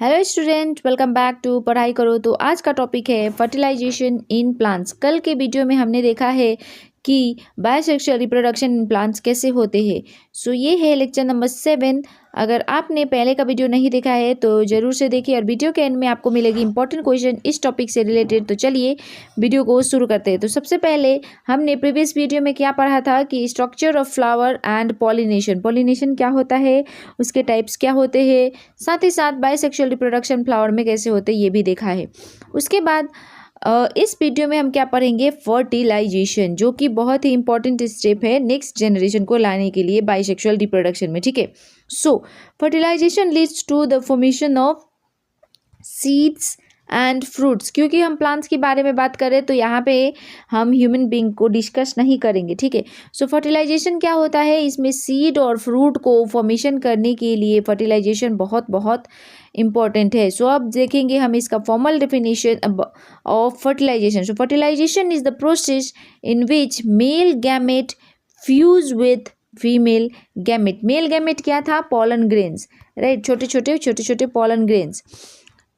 Hello student, welcome back to Padhai Karo. तो आज का टॉपिक है फर्टिलाइजेशन इन प्लांट्स। कल के वीडियो में हमने देखा है कि बायोसेक्सुअल रिप्रोडक्शन इन प्लांट्स कैसे होते हैं। सो ये है लेक्चर नंबर 7। अगर आपने पहले का वीडियो नहीं देखा है तो ज़रूर से देखिए और वीडियो के एंड में आपको मिलेगी इंपॉर्टेंट क्वेश्चन इस टॉपिक से रिलेटेड। तो चलिए वीडियो को शुरू करते हैं। तो सबसे पहले हमने प्रीवियस वीडियो में क्या पढ़ा था कि structure of flower and pollination क्या होता है, उसके टाइप्स क्या होते हैं, साथ ही साथ बायोसेक्सुअल रिप्रोडक्शन फ्लावर में कैसे होते हैं ये भी देखा है। उसके बाद इस वीडियो में हम क्या पढ़ेंगे, फर्टिलाइजेशन, जो कि बहुत ही इंपॉर्टेंट स्टेप है नेक्स्ट जनरेशन को लाने के लिए बायोसेक्सुअल रिप्रोडक्शन में। ठीक है, so fertilization leads to the formation of seeds and fruits. क्योंकि हम प्लांट्स के बारे में बात करें तो यहाँ पे हम ह्यूमन बींग को डिस्कस नहीं करेंगे। ठीक है, सो फर्टिलाइजेशन क्या होता है, इसमें सीड और फ्रूट को फॉर्मेशन करने के लिए फर्टिलाइजेशन बहुत बहुत इम्पॉर्टेंट है। सो अब देखेंगे हम इसका formal definition of fertilization. So fertilization is the process in which male gamete fuse with female gamete. Male gamete क्या था, पॉलन ग्रेन्स, राइट, छोटे छोटे पॉलन ग्रेन्स।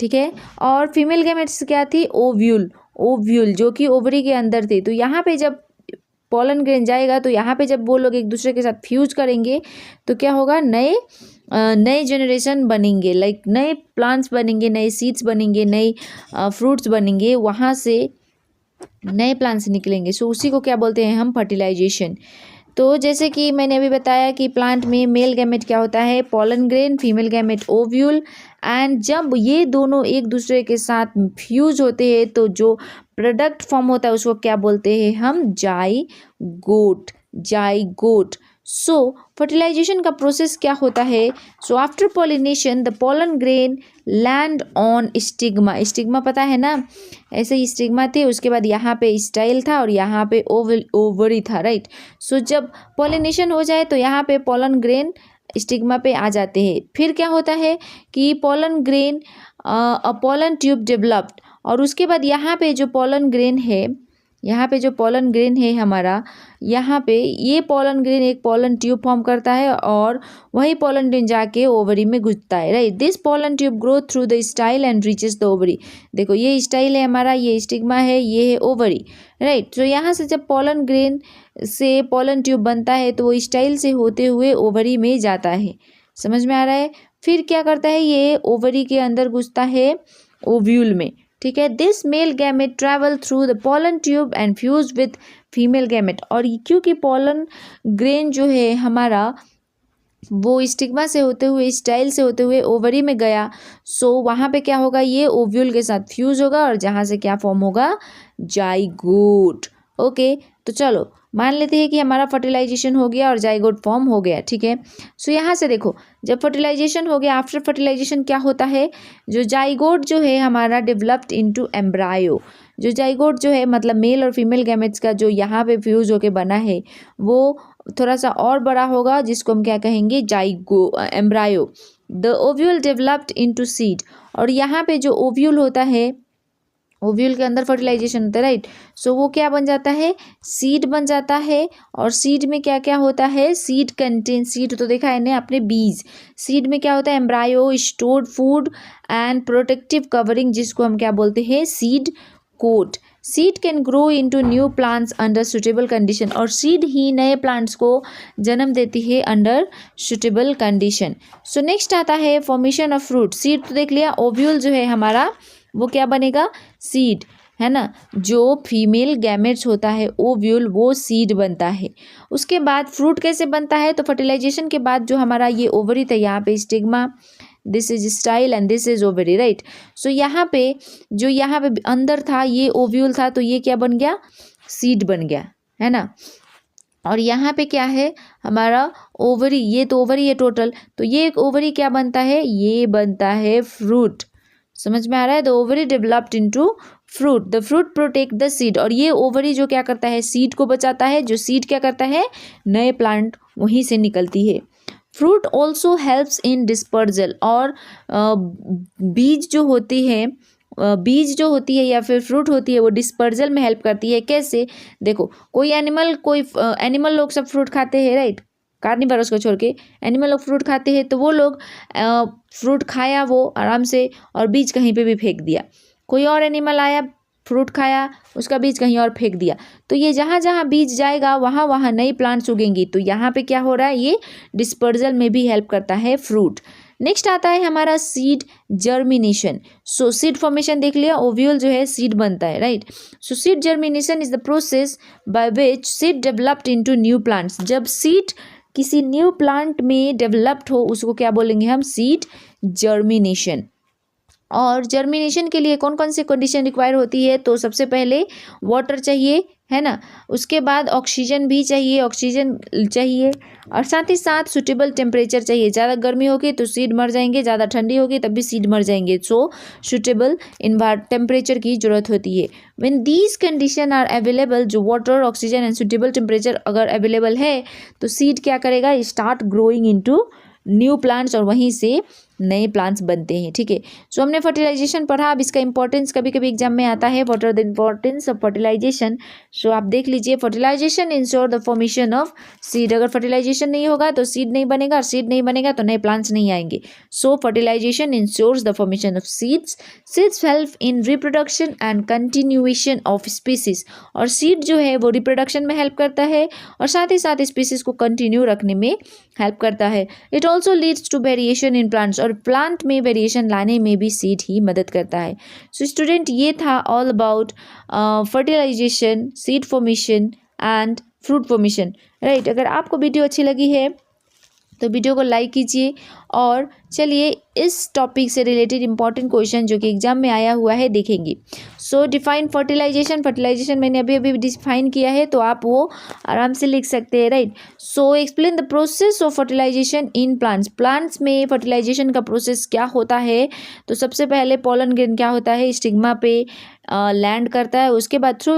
ठीक है, और फीमेल गैमेट्स क्या थी, ओव्यूल जो कि ओवरी के अंदर थे। तो यहाँ पे जब पॉलन ग्रेन जाएगा तो यहाँ पे जब वो लोग एक दूसरे के साथ फ्यूज करेंगे तो क्या होगा, नए जनरेशन बनेंगे, लाइक नए प्लांट्स बनेंगे, नए सीड्स बनेंगे, नए फ्रूट्स बनेंगे, वहाँ से नए प्लांट्स निकलेंगे। सो उसी को क्या बोलते हैं हम, फर्टिलाइजेशन। तो जैसे कि मैंने अभी बताया कि प्लांट में मेल गैमेट क्या होता है, pollen grain, female gamete ovule, and जब ये दोनों एक दूसरे के साथ फ्यूज होते हैं तो जो प्रोडक्ट फॉर्म होता है उसको क्या बोलते हैं हम, जाइगोट। सो फर्टिलाइजेशन का प्रोसेस क्या होता है, so after pollination the pollen grain land on stigma पता है ना, ऐसे ही स्टिग्मा थे, उसके बाद यहाँ पे स्टाइल था और यहाँ पे ओवरी था, राइट। सो जब पॉलिनेशन हो जाए तो यहाँ पे पॉलन ग्रेन स्टिग्मा पे आ जाते हैं। फिर क्या होता है कि pollen grain pollen tube developed, और उसके बाद यहाँ पे जो पॉलन ग्रेन है हमारा, यहाँ पे ये पॉलन ग्रेन एक पॉलन ट्यूब फॉर्म करता है और वही पॉलन ग्रेन जाके ओवरी में घुसता है, right. This pollen tube grow through the style and reaches the ovary. देखो ये स्टाइल है हमारा, ये स्टिग्मा है, ये है ओवरी, राइट। तो यहाँ से जब पॉलन ग्रेन से पॉलन ट्यूब बनता है तो वो स्टाइल से होते हुए ओवरी में जाता है, समझ में आ रहा है। फिर क्या करता है, ये ओवरी के अंदर घुसता है ओव्यूल में। ठीक है, this male gamete travel through the pollen tube and fuse with female gamete. और क्योंकि पॉलन ग्रेन जो है हमारा वो स्टिग्मा से होते हुए, स्टाइल से होते हुए ओवरी में गया, सो वहाँ पे क्या होगा, ये ओव्यूल के साथ फ्यूज होगा और जहाँ से क्या फॉर्म होगा, जाइगोट। ओके, तो चलो मान लेते हैं कि हमारा फर्टिलाइजेशन हो गया और जाइगोट फॉर्म हो गया। ठीक है, सो यहाँ से देखो जब फर्टिलाइजेशन हो गया, आफ्टर फर्टिलाइजेशन क्या होता है, जो जाइगोट जो है हमारा डेवलप्ड इनटू एम्ब्रायो। जो जाइगोट जो है मतलब मेल और फीमेल गैमेट्स का जो यहाँ पे फ्यूज होके बना है वो थोड़ा सा और बड़ा होगा, जिसको हम क्या कहेंगे, embryo. The ovule developed into seed, और यहाँ पे जो ओव्यूल होता है, ओव्यूल के अंदर फर्टिलाइजेशन होता है, राइट। सो वो क्या बन जाता है, सीड बन जाता है। और सीड में क्या क्या होता है, सीड तो देखा है ना आपने, बीज। सीड में क्या होता है, embryo, stored food and protective covering, जिसको हम क्या बोलते हैं, seed coat. Seed can grow into new plants under suitable condition, और सीड ही नए प्लांट्स को जन्म देती है under suitable condition. So next आता है फॉर्मेशन ऑफ फ्रूट। सीड तो देख लिया, ओव्यूल जो है हमारा वो क्या बनेगा, सीड, है ना। जो फीमेल गैमेट्स होता है ओव्यूल, वो सीड बनता है। उसके बाद फ्रूट कैसे बनता है, तो फर्टिलाइजेशन के बाद जो हमारा ये ओवरी था, यहाँ पे stigma, this is style and this is ovary, right. So यहाँ पे जो यहाँ पे अंदर था ये ओव्यूल था, तो ये क्या बन गया, सीड बन गया, है ना। और यहाँ पे क्या है हमारा ओवरी, ये तो ओवरी है टोटल, तो ये एक ओवरी क्या बनता है, ये बनता है फ्रूट, समझ में आ रहा है। The ovary developed into fruit, the fruit protect the seed, और ये ओवरी जो क्या करता है, सीड को बचाता है, जो सीड क्या करता है, नए प्लांट वहीं से निकलती है। Fruit also helps in dispersal, और बीज जो होती है या फिर फ्रूट होती है वो डिस्पर्जल में हेल्प करती है। कैसे, देखो कोई एनिमल लोग सब फ्रूट खाते हैं, राइट। कार्निवरस को छोड़ के एनिमल लोग फ्रूट खाते हैं, तो वो लोग फ्रूट खाया वो आराम से और बीज कहीं पे भी फेंक दिया। कोई और एनिमल आया, फ्रूट खाया, उसका बीज कहीं और फेंक दिया। तो ये जहाँ जहाँ बीज जाएगा वहाँ वहाँ नई प्लांट्स उगेंगी। तो यहाँ पे क्या हो रहा है, ये डिस्पर्जल में भी हेल्प करता है फ्रूट। नेक्स्ट आता है हमारा सीड जर्मिनेशन। सो सीड फॉर्मेशन देख लिया, ओव्यूल जो है सीड बनता है, right. So seed germination is the process by which seed developed into new plants. जब सीड किसी न्यू प्लांट में डेवलप्ड हो उसको क्या बोलेंगे हम, सीड जर्मिनेशन। और जर्मिनेशन के लिए कौन कौन सी कंडीशन रिक्वायर होती है, तो सबसे पहले वाटर चाहिए, है ना, उसके बाद ऑक्सीजन भी चाहिए, ऑक्सीजन चाहिए, और साथ ही साथ सुटेबल टेम्परेचर चाहिए। ज़्यादा गर्मी होगी तो सीड मर जाएंगे, ज़्यादा ठंडी होगी तब भी सीड मर जाएंगे। सो सुटेबल टेम्परेचर की जरूरत होती है। When these condition are available, जो water, oxygen and suitable temperature अगर अवेलेबल है तो सीड क्या करेगा, start growing into new plants, और वहीं से नए प्लांट्स बनते हैं, ठीक है। सो हमने फर्टिलाइजेशन पढ़ा। अब इसका इंपॉर्टेंस कभी कभी एग्जाम में आता है, what are the importance of fertilization. So आप देख लीजिए, fertilization ensure the formation of seed. अगर फर्टिलाइजेशन नहीं होगा तो सीड नहीं बनेगा, सीड नहीं बनेगा तो नए प्लांट्स नहीं आएंगे। So fertilization ensures the formation of seeds. Seeds help in reproduction and continuation of species. और सीड जो है वो रिप्रोडक्शन में हेल्प करता है और साथ ही साथ स्पीसीज को कंटिन्यू रखने में हेल्प करता है। It also leads to variation in plants, और प्लांट में वेरिएशन लाने में भी सीड ही मदद करता है। सो स्टूडेंट, ये था all about fertilization, seed formation and fruit formation, right. अगर आपको वीडियो अच्छी लगी है तो वीडियो को लाइक कीजिए, और चलिए इस टॉपिक से रिलेटेड इंपॉर्टेंट क्वेश्चन जो कि एग्जाम में आया हुआ है देखेंगे। सो डिफाइन फर्टिलाइजेशन। फर्टिलाइजेशन मैंने अभी अभी डिफाइन किया है, तो आप वो आराम से लिख सकते हैं, right. So explain the process of fertilization in plants. Plants में फर्टिलाइजेशन का प्रोसेस क्या होता है, तो सबसे पहले पोलन ग्रेन क्या होता है, स्टिग्मा पे लैंड करता है। उसके बाद through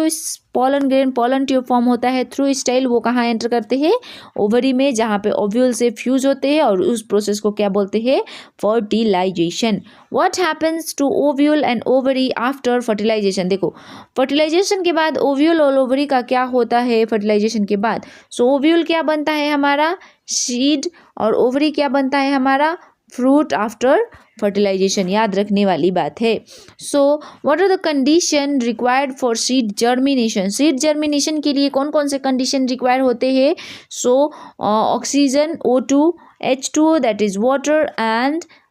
pollen grain pollen tube form होता है। थ्रू स्टाइल वो कहाँ एंटर करते हैं, ओवरी में, जहाँ पे ओव्यूल से फ्यूज होते हैं, और उस प्रोसेस को क्या बोलते हैं, fertilization. What happens to ovule and ovary after fertilization. देखो, फर्टिलाइजेशन के बाद ओव्यूल और ओवरी का क्या होता है फर्टिलाइजेशन के बाद। सो ओव्यूल क्या बनता है हमारा, सीड, और ओवरी क्या बनता है हमारा, फ्रूट आफ्टर फर्टिलाइजेशन। याद रखने वाली बात है। So what are the condition required for seed germination. Seed germination के लिए कौन कौन से कंडीशन रिक्वायर होते हैं। So oxygen, O2, H2O that is water,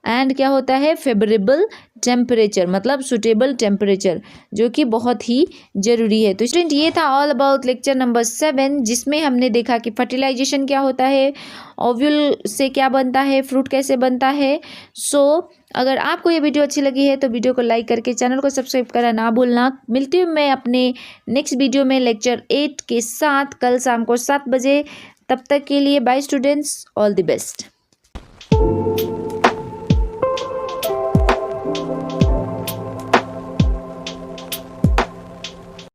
and क्या होता है, फेवरेबल टेम्परेचर, मतलब सुटेबल टेम्परेचर, जो कि बहुत ही जरूरी है। तो स्टूडेंट, ये था ऑल अबाउट लेक्चर नंबर 7, जिसमें हमने देखा कि फर्टिलाइजेशन क्या होता है, ओव्यूल से क्या बनता है, फ्रूट कैसे बनता है। सो अगर आपको ये वीडियो अच्छी लगी है तो वीडियो को लाइक करके चैनल को सब्सक्राइब करना ना भूलना। मिलती हूँ मैं अपने नेक्स्ट वीडियो में लेक्चर 8 के साथ कल शाम को 7 बजे। तब तक के लिए bye students, all the best.